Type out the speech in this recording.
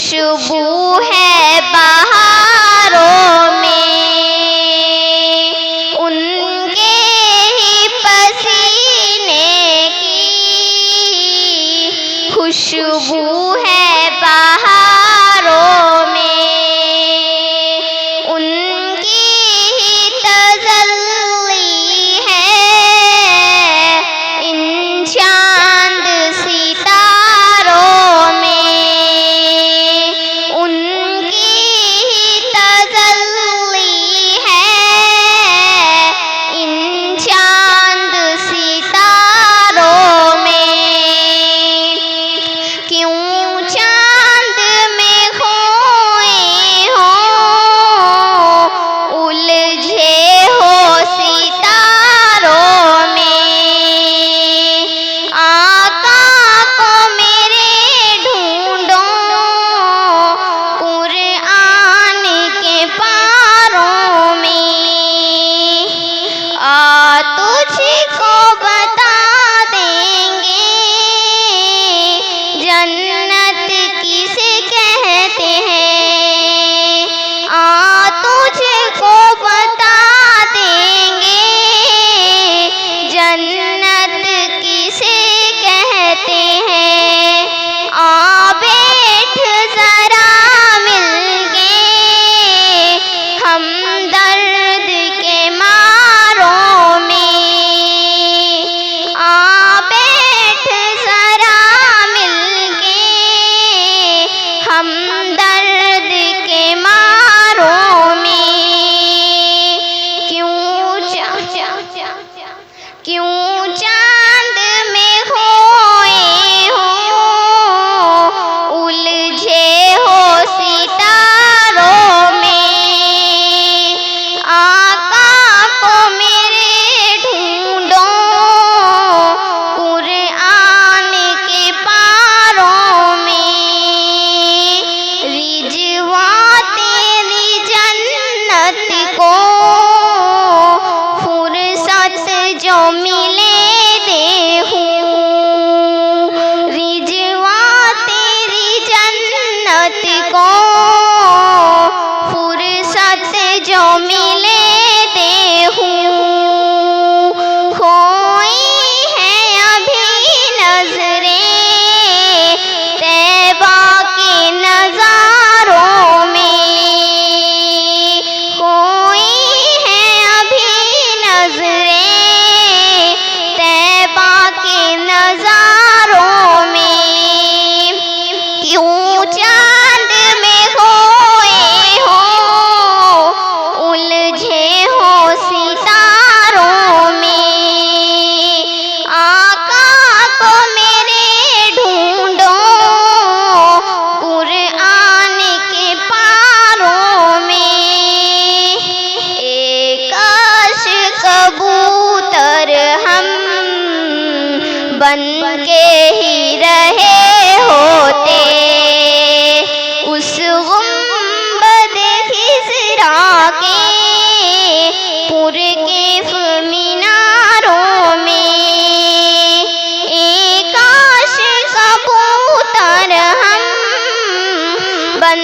खुशबू है बहारों में, उनके ही पसीने की खुशबू है बहारों में, उनकी ही तजल्ली है इन चांद सितारों में, उनकी ही तजल्ली है इन चांद सितारों में। क्यों चांद में खोए हो, उलझे हो सितारों में, आका को मेरे ढूंढो कुरआन के पारों में, तुझको बता देंगे जन्नत किसे कहते हैं, तुझको बता देंगे जन्नत किसे कहते हैं। बैठ जरा मिलके हम दर्द के मारों में, बैठ जरा मिलके हम दर्द के मारों में। क्यों चांद में खोए हो, उलझे हो सितारों में, आका को मेरे ढूंढो कुरआन के पारों में, रिजवा तेरी जन्नत को फुर्सत जो मिले देखूं, रिजवा तेरी जन्नत को फुर्सत जो मिले देखूं। खोई है अभी नजरें तैबा के नजारों में, खोई है अभी नजरें तैबा के नजारों में। क्यों चांद में खोए हो, उलझे हो सितारों में, आका को मेरे ढूंढो कुरआन के पारों में। काश कबूतर हम बन के ही रहे होते, उस गुंबद खिज़रा के पुरकैफ़ मीनारों में। काश कबूतर हम बन